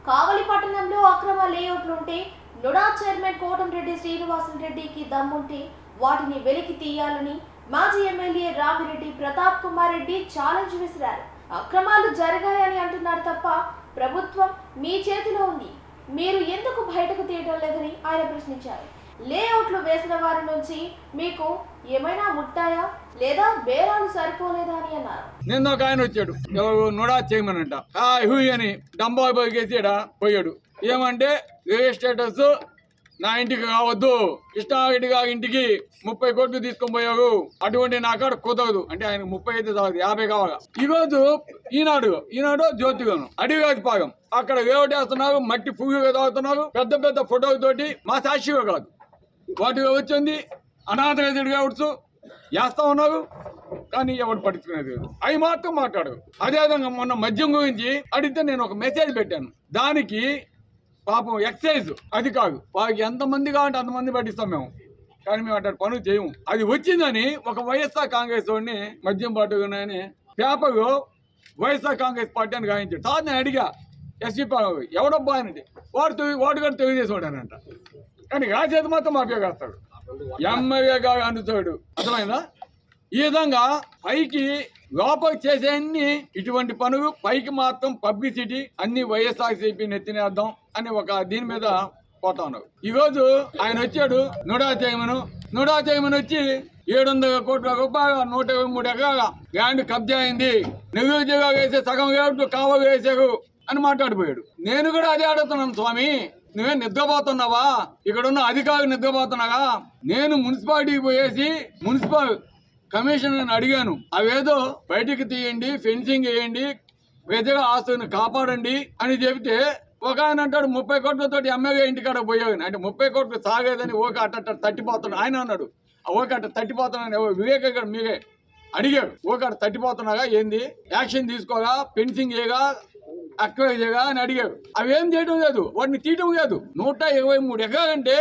కావలి పట్టణంలో అక్రమ లేఅవుట్లుంటే NUDA chairman Kotamreddy శ్రీనివాసరెడ్డికి దమ్ముంటే వాటిని వెలికి తీయాలని మాజీ ఎమ్మెల్యే రామిరెడ్డి ప్రతాప్ కుమార్ రెడ్డి ఛాలెంజ్ విసిరారు. అక్రమాలు జరిగాయని అంటున్నారు తప్ప ప్రభుత్వం మీ చేతిలో ఉంది, మీరు ఎందుకు బయటకు తీయడం లేదని ఆయన ప్రశ్నించారు. లేఅవుట్లు వేసిన వారి నుంచి మీకు ఏమైనా ముట్టాయా లేదా బేరాలు సరిపోలేదా అని అన్నారు. నిన్న ఒక ఆయన వచ్చాడు, నుడా చేయమనంట అని డంబా పోగేసి పోయాడు. ఏమంటే రిజిస్ట్రేటర్స్ నా ఇంటికి కావద్దు, కృష్ణారెడ్డి గారి ఇంటికి 30 కోట్లు తీసుకొని పోయావు, అటువంటి నా కాడ కుదరదు అంటే ఆయన 30 అయితే కాదు 50 కావాలా. ఈ రోజు ఈనాడు జ్యోతిగాను అడిగాది పాగం అక్కడ వేవటేస్తున్నారు, మట్టి పువ్వుగా తాగుతున్నారు, పెద్ద పెద్ద ఫోటోలతోటి మా సాక్షిగా కాదు వాటిగా వచ్చింది అనాథ కావచ్చు వేస్తా ఉన్నారు. కానీ ఎవరు పట్టించుకునేది అవి మాత్రం మాట్లాడరు. అదేవిధంగా మొన్న మద్యం గురించి అడిగితే నేను ఒక మెసేజ్ పెట్టాను, దానికి పాపం ఎక్సైజ్ అది కాదు వాళ్ళకి ఎంతమంది కావాలంటే అంతమంది పట్టిస్తాం మేము, కానీ మేము అట్లా పనులు చేయము. అది వచ్చిందని ఒక వైఎస్ఆర్ కాంగ్రెస్ వాడిని మద్యం పట్టుకున్నాయని పేపర్లో వైఎస్ఆర్ కాంగ్రెస్ పార్టీ అని గాయించాడు. తర్వాత నేను అడిగా ఎస్పీ ఎవడబ్బా అని, వాడు కూడా తెలియజేసేవాడనంట, కానీ రాసేది మాత్రం మాఫియా కాస్తాడు, ఎమ్మెల్యేగా అందుతాడు. అర్థమైందా? ఈ విధంగా పైకి లోపలికి చేసేన్ని ఇటువంటి పనులు, పైకి మాత్రం పబ్లిసిటీ అన్ని వైఎస్ఆర్సీపీ నెత్తినేద్దాం అని ఒక దీని మీద పోతా ఉన్నారు. ఈ రోజు ఆయన వచ్చాడు, నుడా చేయమని వచ్చి 700 కోట్ల రూపాయలు 123 ఎకరాల ల్యాండ్ కబ్జా అయింది, నిరుద్యోగ వేసే సగం వేటు కావాలి వేసారు అని మాట్లాడిపోయాడు. నేను కూడా అదే అడుగుతున్నాను, స్వామి నువ్వే నిద్రపోతున్నావా? ఇక్కడున్న అధికారులు నిద్రపోతున్నాగా? నేను మున్సిపాలిటీకి పోయేసి మున్సిపల్ కమిషనర్ని అడిగాను, అవేదో బయటికి తీయండి, ఫెన్సింగ్ వేయండి, ప్రజల ఆస్తులను కాపాడండి అని చెబితే ఒక ఆయన అంటాడు 30 కోట్లతో ఎమ్మెల్యే ఇంటికాడ పోయావు అంటే 30 కోట్లు సాగేదని ఓకే అట్ట తట్టిపోతున్నాడు. ఆయన అన్నాడు ఓకే అట్ట తట్టిపోతున్నాను, వివేక గారు మీరే అడిగాడు, ఓకే అట్ట తట్టిపోతున్నాగా ఏంది, యాక్షన్ తీసుకోగా, ఫెన్సింగ్ చేయగా, అక్వైజేగా అని అడిగాడు. అవేం చేయడం లేదు, వాటిని తీయటం లేదు. 123 ఎకరాలంటే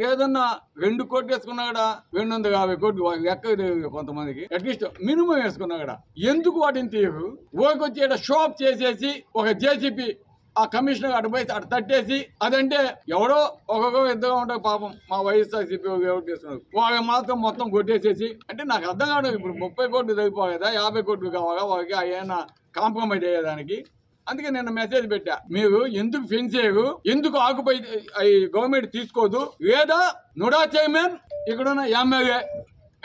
ఏదన్నా 2 కోట్లు వేసుకున్నా కూడా 250 కోట్లు ఎక్క కొంతమందికి అట్లీస్ట్ మినిమం వేసుకున్నా కూడా ఎందుకు వాటిని తీయరు? ఓకొచ్చి షాప్ చేసేసి ఒక జేసీపీ ఆ కమిషనర్ అటు పోయి అటు తట్టేసి, అదంటే ఎవడో ఒక్కొక్క ఇద్దరు ఉంటారు పాపం మా వైఎస్ఆర్సీపీ ఎవరు చేస్తున్నారు, వాళ్ళకి మాత్రం మొత్తం కొట్టేసేసి. అంటే నాకు అర్థం కావడం, ఇప్పుడు 30 కోట్లు సరిపోయేదా, 50 కోట్లు కావాలా వాళ్ళకి అయినా కాంప్రమైజ్ అయ్యేదానికి? అందుకే నేను మెసేజ్ పెట్టా, మీరు ఎందుకు ఫెన్స్ చేయరు, ఎందుకు ఆకుపై గవర్నమెంట్ తీసుకోదు, లేదా నుడా చైర్మన్ ఇక్కడున్న ఎమ్మెల్యే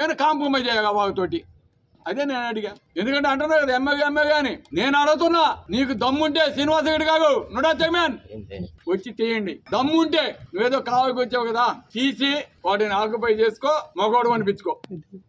అయినా కాంప్రమైజ్ అయ్యా వాళ్ళతోటి. అదే నేను అడిగా, ఎందుకంటే అంటున్నా కదా ఎమ్మెల్యే అని. నేను అడుగుతున్నా, నీకు దమ్ముంటే శ్రీనివాసరెడ్డి గారు నుడా చైర్మన్ వచ్చి తీయండి, దమ్ముంటే నువ్వేదో కావాలికి వచ్చావు కదా, తీసి వాటిని ఆకుపై చేసుకో, మగోడు అనిపించుకో.